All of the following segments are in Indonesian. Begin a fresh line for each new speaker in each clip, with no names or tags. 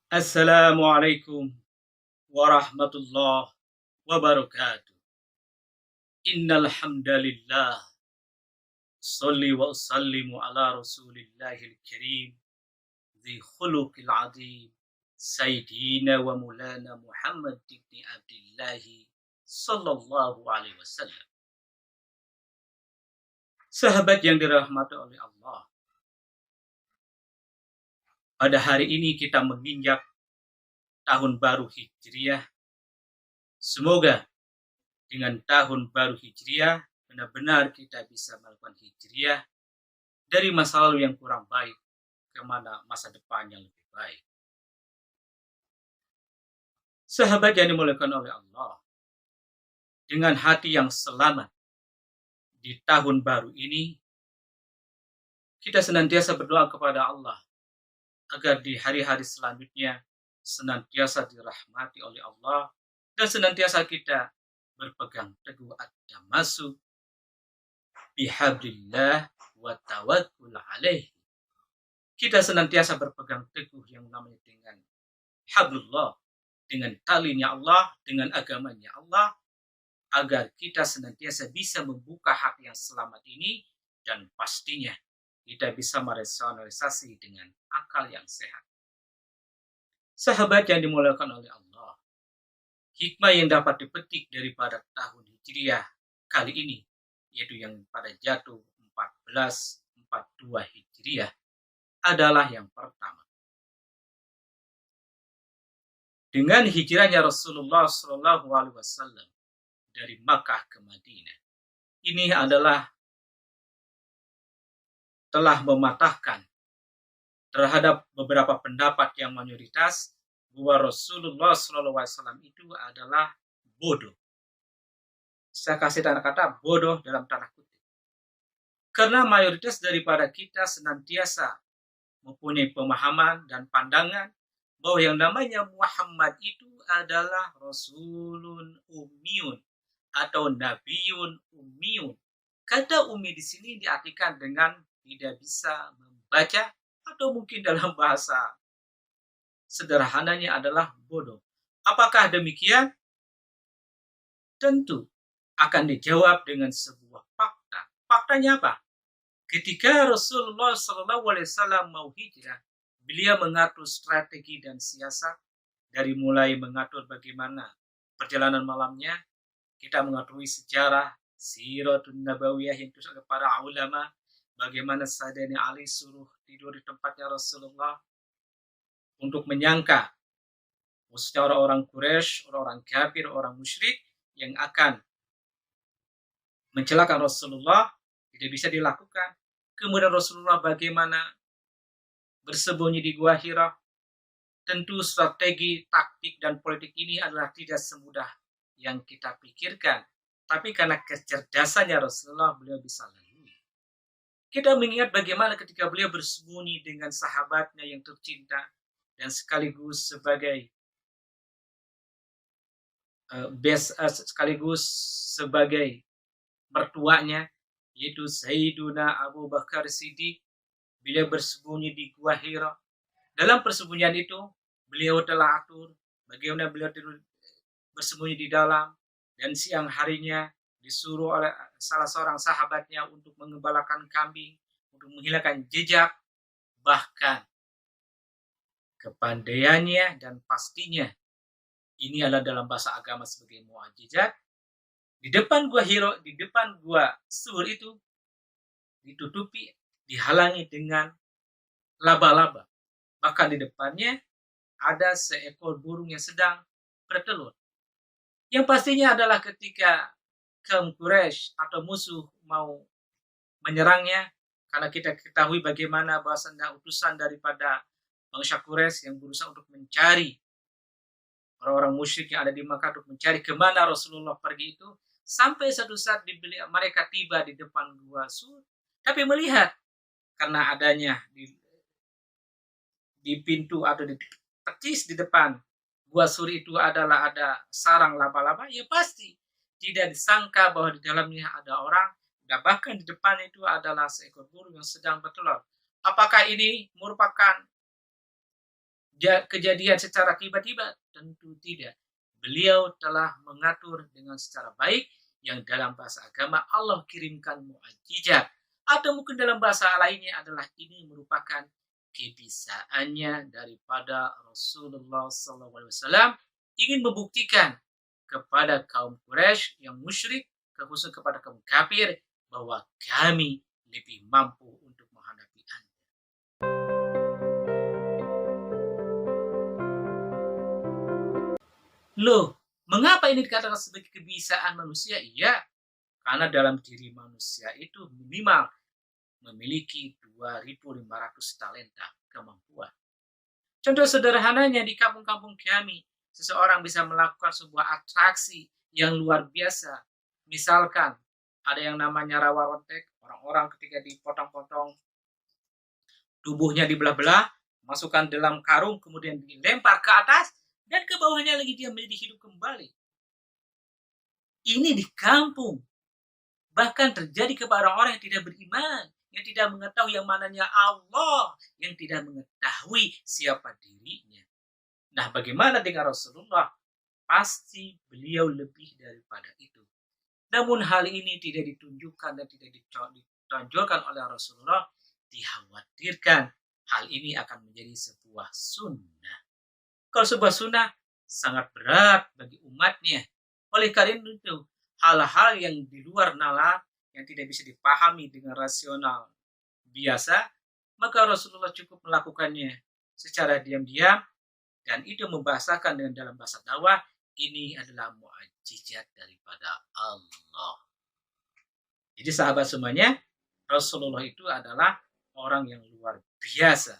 Assalamualaikum warahmatullahi wabarakatuh. Innal hamdalillah sholli wa sallimu ala rasulillahil karim dzi khuluqil azim sayyidina wa maulana Muhammad ibn Abdullah sallallahu alaihi wasallam. Sahabat yang dirahmati oleh Allah, pada hari ini kita menginjak tahun baru Hijriah. Semoga dengan tahun baru Hijriah benar-benar kita bisa melakukan Hijriah dari masa lalu yang kurang baik ke masa depan yang lebih baik. Sahabat yang dimuliakan oleh Allah, dengan hati yang selamat di tahun baru ini, kita senantiasa berdoa kepada Allah agar di hari-hari selanjutnya senantiasa dirahmati oleh Allah dan senantiasa kita berpegang teguh at-tamasuk bihablillah wa tawakkul alaihi. Kita senantiasa berpegang teguh yang namanya dengan hablullah, dengan talinya Allah, dengan agamanya Allah, agar kita senantiasa bisa membuka hati yang selamat ini dan pastinya kita bisa merasionalisasi dengan akal yang sehat. Sahabat yang dimuliakan oleh Allah, hikmah yang dapat dipetik daripada tahun Hijriah kali ini, yaitu yang pada jatuh 1442 Hijriah, adalah yang pertama. Dengan hijrahnya Rasulullah SAW dari Makkah ke Madinah, ini adalah telah mematahkan terhadap beberapa pendapat yang mayoritas bahwa Rasulullah SAW itu adalah bodoh. Saya kasih tanda kata bodoh dalam tanda kutip. Karena mayoritas daripada kita senantiasa mempunyai pemahaman dan pandangan bahwa yang namanya Muhammad itu adalah Rasulun Ummiyun atau Nabiun Ummiyun. Kata ummi di sini diartikan dengan tidak bisa membaca atau mungkin dalam bahasa sederhananya adalah bodoh. Apakah demikian? Tentu akan dijawab dengan sebuah fakta. Faktanya apa? Ketika Rasulullah SAW mau hijrah, beliau mengatur strategi dan siasat dari mulai mengatur bagaimana perjalanan malamnya, kita mengetahui sejarah Siratun Nabawiyah yang ditulis oleh para ulama, bagaimana Sayyidina Ali suruh tidur di tempatnya Rasulullah untuk menyangka khususnya orang-orang Quraisy, orang-orang kafir, orang musyrik yang akan mencelakakan Rasulullah tidak bisa dilakukan. Kemudian Rasulullah bagaimana bersembunyi di Gua Hira. Tentu strategi, taktik, dan politik ini adalah tidak semudah yang kita pikirkan. Tapi karena kecerdasannya Rasulullah, beliau bisa lalui. Kita mengingat bagaimana ketika beliau bersembunyi dengan sahabatnya yang tercinta dan sekaligus sebagai mertuanya, yaitu Sayyiduna Abu Bakar Siddiq. Beliau bersembunyi di Gua Hira. Dalam persembunyian itu, beliau telah atur bagaimana beliau bersembunyi di dalam, dan siang harinya disuruh oleh salah seorang sahabatnya untuk mengembalakan kambing, untuk menghilangkan jejak. Bahkan kepandaiannya dan pastinya ini adalah dalam bahasa agama sebagai mukjizat. Di depan Gua Hira, di depan Gua Sur itu ditutupi, dihalangi dengan laba-laba. Bahkan di depannya ada seekor burung yang sedang bertelur. Yang pastinya adalah ketika kaum Quraisy atau musuh mau menyerangnya, karena kita ketahui bagaimana bahasanya utusan daripada bangsa Quraisy yang berusaha untuk mencari orang-orang musyrik yang ada di Makkah untuk mencari kemana Rasulullah pergi itu, sampai satu saat mereka tiba di depan Gua Sur, tapi melihat karena adanya di pintu atau di percis di depan Gua Sur itu adalah ada sarang laba-laba, ya pasti tidak disangka bahwa di dalamnya ada orang, dan bahkan di depan itu adalah seekor burung yang sedang bertelur. Apakah ini merupakan kejadian secara tiba-tiba? Tentu tidak. Beliau telah mengatur dengan secara baik, yang dalam bahasa agama Allah kirimkan mukjizat, atau mungkin dalam bahasa lainnya adalah ini merupakan kebisaannya daripada Rasulullah SAW ingin membuktikan kepada kaum Quraisy yang musyrik, khususnya kepada kaum kafir, bahwa kami lebih mampu untuk menghadapi Anda. Loh, mengapa ini dikatakan sebagai kebisaan manusia? Iya, karena dalam diri manusia itu minimal memiliki 2.500 talenta kemampuan. Contoh sederhananya di kampung-kampung kami, seseorang bisa melakukan sebuah atraksi yang luar biasa. Misalkan ada yang namanya rawa rontek, orang-orang ketika dipotong-potong tubuhnya dibelah-belah, masukkan dalam karung, kemudian dilempar ke atas, dan ke bawahnya lagi dia menjadi hidup kembali. Ini di kampung. Bahkan terjadi kepada orang yang tidak beriman, yang tidak mengetahui yang mananya Allah, yang tidak mengetahui siapa dirinya. Nah, bagaimana dengan Rasulullah? Pasti beliau lebih daripada itu. Namun hal ini tidak ditunjukkan dan tidak ditonjolkan oleh Rasulullah. Dikhawatirkan hal ini akan menjadi sebuah sunnah. Kalau sebuah sunnah sangat berat bagi umatnya. Oleh karena itu, hal-hal yang di luar nalar, yang tidak bisa dipahami dengan rasional biasa, maka Rasulullah cukup melakukannya secara diam-diam, dan itu membahasakan dengan dalam bahasa dakwah, ini adalah mukjizat daripada Allah. Jadi sahabat semuanya, Rasulullah itu adalah orang yang luar biasa,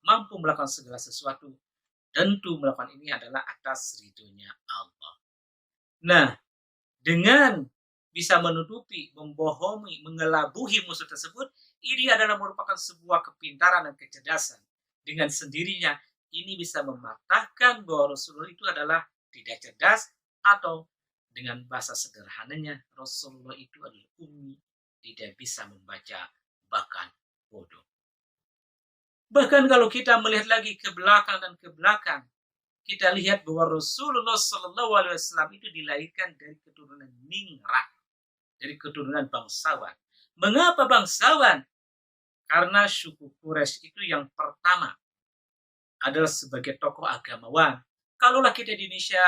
mampu melakukan segala sesuatu. Tentu melakukan ini adalah atas ridhonya Allah. Nah, dengan bisa menutupi, membohongi, mengelabuhi musuh tersebut, ini adalah merupakan sebuah kepintaran dan kecerdasan. Dengan sendirinya, ini bisa mematahkan bahwa Rasulullah itu adalah tidak cerdas, atau dengan bahasa sederhananya, Rasulullah itu adalah ummi, tidak bisa membaca, bahkan bodoh. Bahkan kalau kita melihat lagi ke belakang dan ke belakang, kita lihat bahwa Rasulullah SAW itu dilahirkan dari keturunan ningrat, dari keturunan bangsawan. Mengapa bangsawan? Karena suku Quraisy itu yang pertama adalah sebagai tokoh agamawan. Kalaulah kita di Indonesia,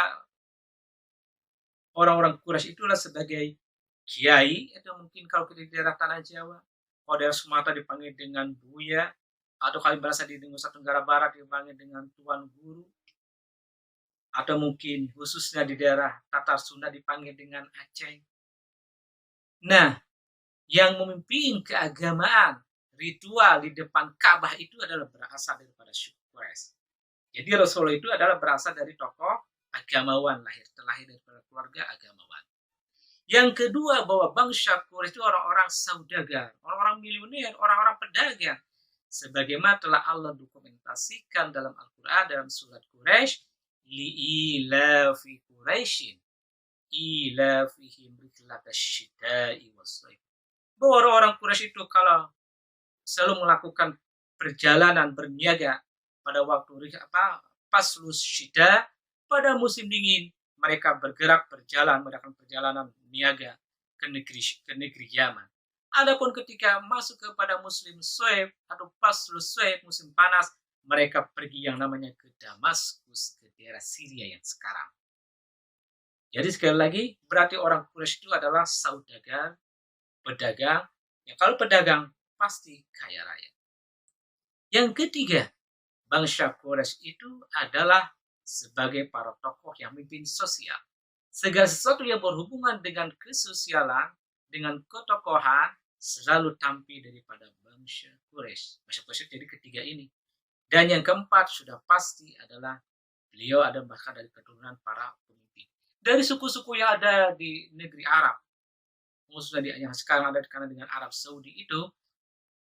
orang-orang Quraisy itulah sebagai kiai, atau mungkin kalau kita di daerah Tanah Jawa, kalau daerah Sumatera dipanggil dengan Buya, atau kalian berasa di Nusa Tenggara Barat dipanggil dengan Tuan Guru, atau mungkin khususnya di daerah Tatar Sunda dipanggil dengan Aceh. Nah, yang memimpin keagamaan, ritual di depan Ka'bah itu adalah berasal daripada suku Quraisy. Jadi Rasulullah itu adalah berasal dari tokoh agamawan, terlahir daripada keluarga agamawan. Yang kedua, bahwa bangsa Quraisy itu orang-orang saudagar, orang-orang milioner, orang-orang pedagang. Sebagaimana telah Allah dokumentasikan dalam Al-Quran, dalam surat Quraisy, li'ilafi Quraisyin ilafihim rihlatasyita'i wassaif. Bahwa orang-orang Quraisy itu kalau selalu melakukan perjalanan berniaga pada waktu faslus syita, pada musim dingin mereka bergerak berjalan melakukan perjalanan niaga ke negeri Yaman. Adapun ketika masuk kepada musim Suhaib atau faslus Suhaib, musim panas, mereka pergi yang namanya ke Damaskus, ke daerah Syria yang sekarang. Jadi sekali lagi, berarti orang Quraisy itu adalah saudagar, pedagang. Ya, kalau pedagang pasti kaya raya. Yang ketiga, bangsa Quraisy itu adalah sebagai para tokoh yang memimpin sosial. Segala sesuatu yang berhubungan dengan kesosialan, dengan ketokohan, selalu tampil daripada bangsa Quraisy. Bangsa Quraisy jadi ketiga ini. Dan yang keempat sudah pasti adalah beliau ada bahkan dari keturunan para pemimpin. Dari suku-suku yang ada di negeri Arab, khususnya yang sekarang ada dengan Arab Saudi itu,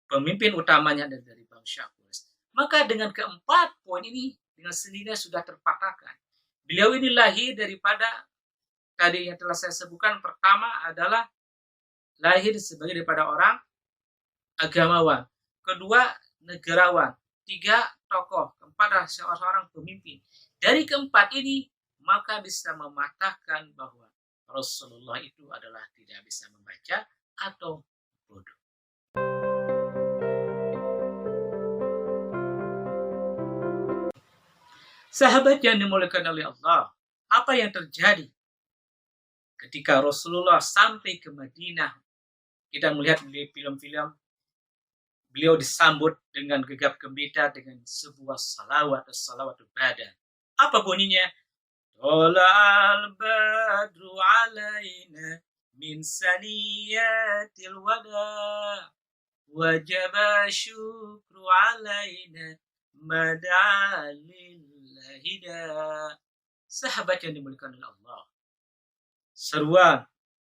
pemimpin utamanya ada dari bangsa Quraisy. Maka dengan keempat poin ini, dengan sendirinya sudah terpatahkan. Beliau ini lahir daripada, tadi yang telah saya sebutkan, pertama adalah lahir sebagai daripada orang agamawan. Kedua, negarawan. Tiga, tokoh, kepada seorang pemimpin. Dari keempat ini, maka bisa mematahkan bahwa Rasulullah itu adalah tidak bisa membaca atau bodoh. Sahabat yang dimuliakan oleh Allah, apa yang terjadi ketika Rasulullah sampai ke Madinah? Kita melihat di film-film, beliau disambut dengan gegap gempita dengan sebuah salawat atau salawat ibadah. Apa bunyinya? Tola'al badru alaina min saniyatil wada wajaba syukru alaina mada'alillahi da. Sahabat yang dimuliakan oleh Allah, seruan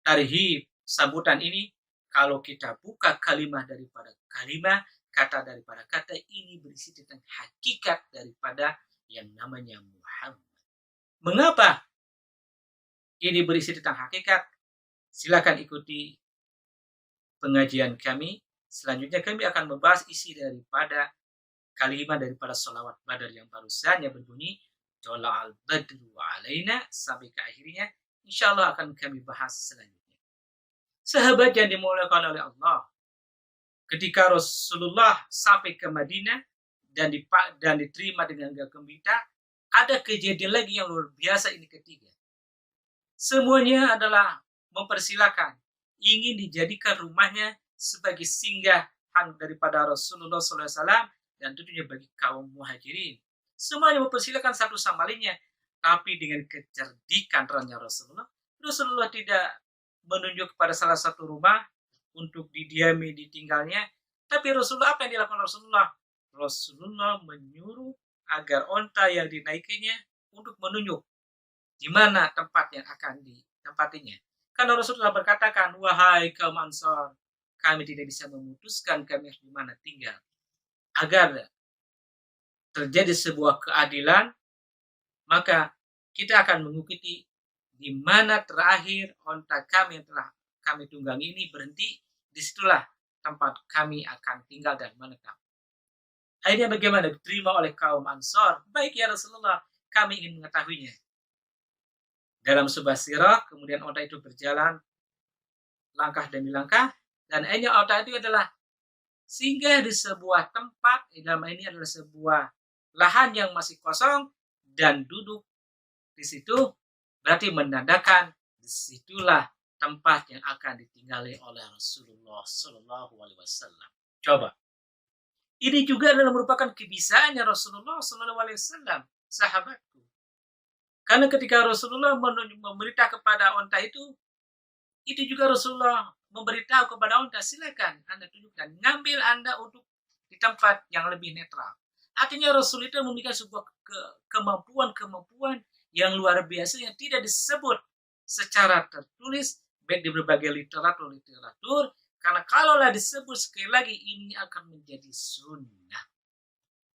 tarhib sambutan ini, kalau kita buka kalimat daripada kalimat, kata daripada kata ini berisi tentang hakikat daripada yang namanya Muhammad. Mengapa ini berisi tentang hakikat? Silakan ikuti pengajian kami. Selanjutnya kami akan membahas isi daripada kalimat daripada sholawat badar yang barusan yang berbunyi Tola'al badru alaina sampai ke akhirnya. Insya Allah akan kami bahas selanjutnya. Sahabat yang dimuliakan oleh Allah, ketika Rasulullah sampai ke Madinah dan diterima dengan gembira, ada kejadian lagi yang luar biasa ini ketiga. Semuanya adalah mempersilakan, ingin dijadikan rumahnya sebagai singgahan daripada Rasulullah SAW dan tentunya bagi kaum muhajirin. Semuanya mempersilakan satu sama lainnya, tapi dengan kecerdikan terangnya Rasulullah tidak menunjuk kepada salah satu rumah untuk didiami, ditinggalnya. Tapi Rasulullah, apa yang dilakukan Rasulullah? Rasulullah menyuruh agar onta yang dinaikinya untuk menunjuk di mana tempat yang akan ditempatinya. Karena Rasulullah berkatakan, wahai kaum Ansar, kami tidak bisa memutuskan kami harus di mana tinggal. Agar terjadi sebuah keadilan, maka kita akan mengikuti di mana terakhir onta kami yang telah kami tunggangi ini berhenti, disitulah tempat kami akan tinggal dan menetap. Akhirnya bagaimana diterima oleh kaum Ansar? Baik ya Rasulullah, kami ingin mengetahuinya. Dalam sebuah sirah, kemudian onta itu berjalan langkah demi langkah, dan akhirnya onta itu adalah singgah di sebuah tempat, dalam ini adalah sebuah lahan yang masih kosong, dan duduk di situ, berarti menandakan disitulah tempat yang akan ditinggali oleh Rasulullah SAW. Coba, ini juga adalah merupakan kebiasaannya Rasulullah SAW, sahabatku. Karena ketika Rasulullah memberitahu kepada onta itu juga Rasulullah memberitahu kepada onta, silakan Anda tunjukkan, ngambil Anda untuk di tempat yang lebih netral. Artinya Rasul itu memiliki sebuah kemampuan yang luar biasa yang tidak disebut secara tertulis baik di berbagai literatur. Karena kalaulah disebut sekali lagi ini akan menjadi sunnah.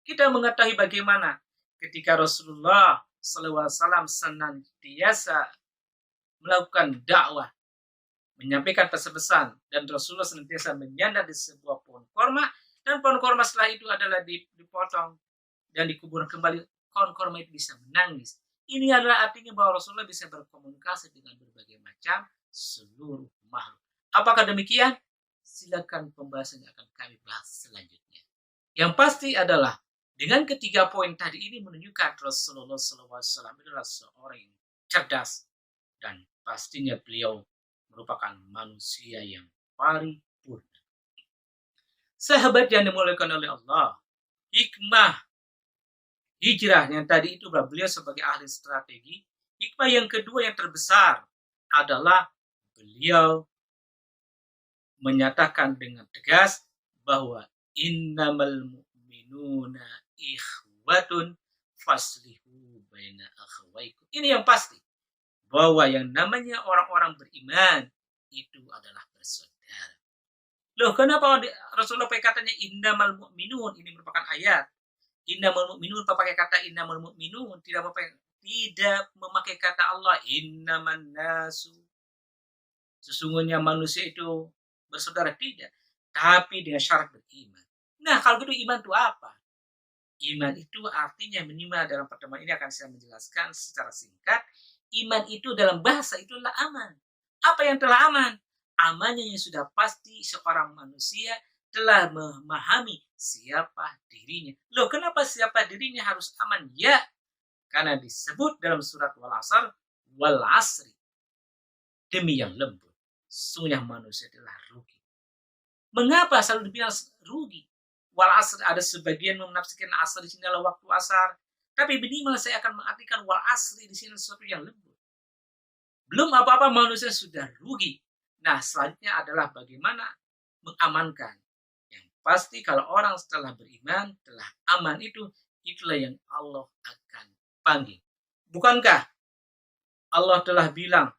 Kita mengetahui bagaimana ketika Rasulullah SAW senantiasa melakukan dakwah, menyampaikan pesan-pesan, dan Rasulullah senantiasa menyandar di sebuah pohon korma, dan pohon korma setelah itu adalah dipotong dan dikuburkan kembali. Pohon korma itu bisa menangis. Ini adalah artinya bahwa Rasulullah bisa berkomunikasi dengan berbagai macam seluruh makhluk. Apakah demikian? Silakan pembahasannya akan kami bahas selanjutnya. Yang pasti adalah dengan ketiga poin tadi ini menunjukkan Rasulullah SAW adalah seorang yang cerdas, dan pastinya beliau merupakan manusia yang paripurna. Sahabat yang dimuliakan oleh Allah, hikmah hijrah yang tadi itu beliau sebagai ahli strategi. Hikmah yang kedua yang terbesar adalah beliau menyatakan dengan tegas bahwa innamal mu'minuna ikhwatun faslihu baina akhawaikum. Ini yang pasti, bahwa yang namanya orang-orang beriman itu adalah bersaudara. Loh, kenapa Rasulullah pakai katanya innamal mu'minun? Ini merupakan ayat. Innamal mu'minun pakai kata innamal mu'minun, tidak memakai kata Allah innaman nasu. Sesungguhnya manusia itu bersaudara, tidak, tapi dengan syarat beriman. Nah, kalau gitu iman itu apa? Iman itu artinya minimal dalam pertemuan ini akan saya menjelaskan secara singkat. Iman itu dalam bahasa itu adalah aman. Apa yang telah aman? Amannya yang sudah pasti seorang manusia telah memahami siapa dirinya. Loh, kenapa siapa dirinya harus aman? Ya, karena disebut dalam surat Wal-Asr, wal asri, demi yang lembut, sungguhnya manusia telah rugi. Mengapa selalu dibilang rugi? Wal asr, ada sebagian menafsirkan asr di sini adalah waktu asar. Tapi minimal saya akan mengartikan wal asri di sini sesuatu yang lembut. Belum apa-apa manusia sudah rugi. Nah, selanjutnya adalah bagaimana mengamankan. Yang pasti kalau orang setelah beriman, telah aman itulah yang Allah akan panggil. Bukankah Allah telah bilang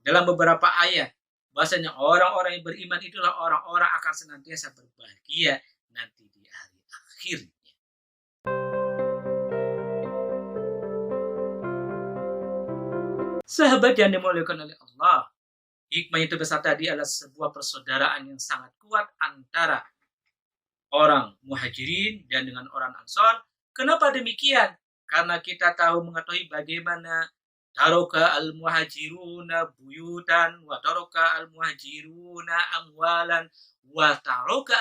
dalam beberapa ayat, bahasanya orang-orang yang beriman itulah orang-orang akan senantiasa berbahagia nanti di hari akhirnya. Sahabat yang dimuliakan oleh Allah, hikmah yang terbesar tadi adalah sebuah persaudaraan yang sangat kuat antara orang muhajirin dan dengan orang ansor. Kenapa demikian? Karena kita tahu mengetahui bagaimana taroka al-muhajiruna buyutan wa taroka al-muhajiruna amwalan wa taroka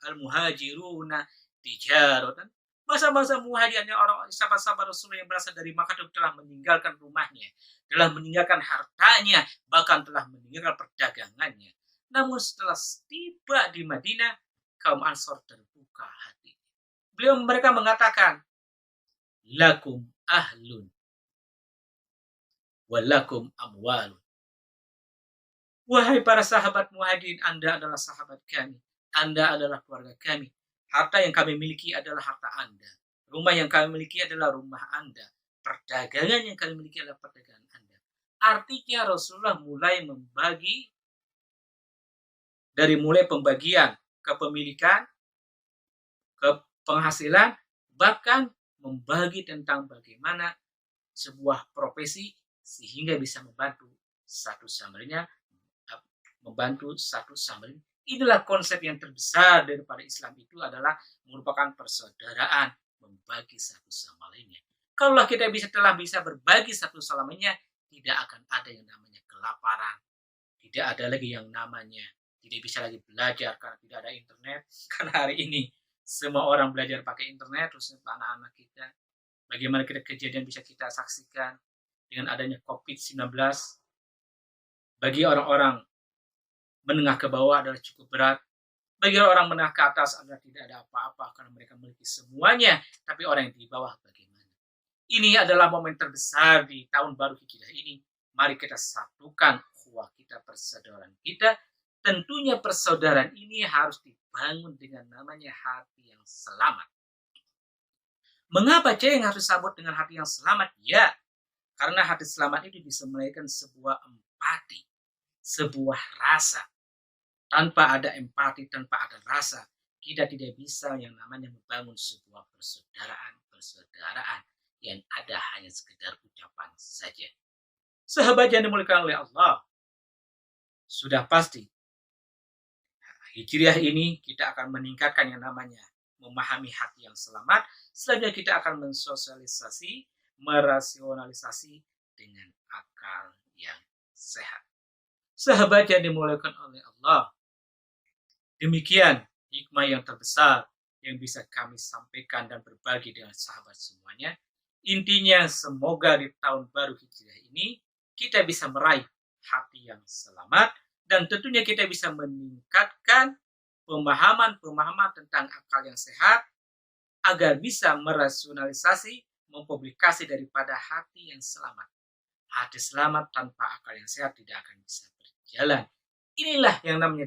al-muhajiruna tijaratan. Masa-masa muhajirnya orang sahabat-sahabat Rasulullah yang berasal dari Makkah telah meninggalkan rumahnya, telah meninggalkan hartanya, bahkan telah meninggalkan perdagangannya. Namun setelah tiba di Madinah, kaum Ansor terbuka hati. Mereka mengatakan, lakum ahlun walakum amwalun. Wahai para sahabat muhajirin, Anda adalah sahabat kami, Anda adalah keluarga kami. Harta yang kami miliki adalah harta Anda. Rumah yang kami miliki adalah rumah Anda. Perdagangan yang kami miliki adalah perdagangan Anda. Artinya Rasulullah mulai membagi dari mulai pembagian kepemilikan, ke penghasilan, bahkan membagi tentang bagaimana sebuah profesi sehingga bisa membantu satu sama lainnya, membantu satu sama lain. Inilah konsep yang terbesar daripada Islam itu adalah merupakan persaudaraan, membagi satu sama lainnya. Kalau kita telah bisa berbagi satu sama lainnya, tidak akan ada yang namanya kelaparan, tidak ada lagi yang namanya tidak bisa lagi belajar karena tidak ada internet. Karena hari ini semua orang belajar pakai internet, terusnya anak-anak kita. Bagaimana kejadian bisa kita saksikan dengan adanya COVID-19. Bagi orang-orang menengah ke bawah adalah cukup berat. Bagi orang menengah ke atas adalah tidak ada apa-apa karena mereka memiliki semuanya. Tapi orang yang di bawah bagaimana? Ini adalah momen terbesar di tahun baru Hijriah ini. Mari kita satukan ukhuwah kita, persaudaraan kita. Tentunya persaudaraan ini harus dibangun dengan namanya hati yang selamat. Mengapa yang harus disambut dengan hati yang selamat? Ya, karena hati selamat itu bisa melahirkan sebuah empati, sebuah rasa. Tanpa ada empati, tanpa ada rasa, kita tidak bisa yang namanya membangun sebuah persaudaraan yang ada hanya sekedar ucapan saja. Sahabat yang dimuliakan oleh Allah, sudah pasti Hijriah ini kita akan meningkatkan yang namanya memahami hati yang selamat. Selanjutnya kita akan mensosialisasi, merasionalisasi dengan akal yang sehat. Sahabat yang dimuliakan oleh Allah, demikian hikmah yang terbesar yang bisa kami sampaikan dan berbagi dengan sahabat semuanya. Intinya semoga di tahun baru Hijriah ini kita bisa meraih hati yang selamat dan tentunya kita bisa meningkatkan pemahaman tentang akal yang sehat agar bisa merasionalisasi, mempublikasi daripada hati yang selamat. Hati selamat tanpa akal yang sehat tidak akan bisa berjalan. Inilah yang namanya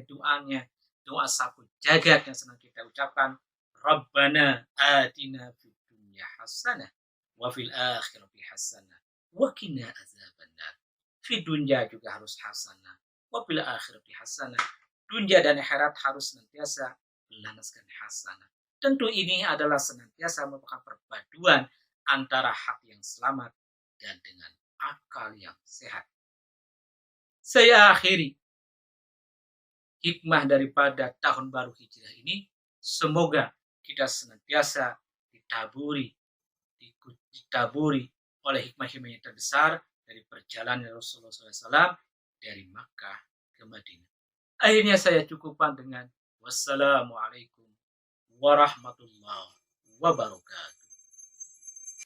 doa sapu jagat yang senang kita ucapkan. Rabbana atina fid dunya hasanah wa fil akhirati hasanah wa qina azabannar. Fid dunya juga harus hasanah wa fil akhirati hasanah. Dunia dan akhirat harus senantiasa melanaskan hasanah. Tentu ini adalah senantiasa merupakan perpaduan antara hati yang selamat dan dengan akal yang sehat. Saya akhiri hikmah daripada tahun baru Hijriah ini. Semoga kita senantiasa ditaburi oleh hikmah-hikmah yang terbesar dari perjalanan Rasulullah SAW dari Makkah ke Madinah. Akhirnya saya cukupkan dengan wassalamualaikum warahmatullahi wabarakatuh.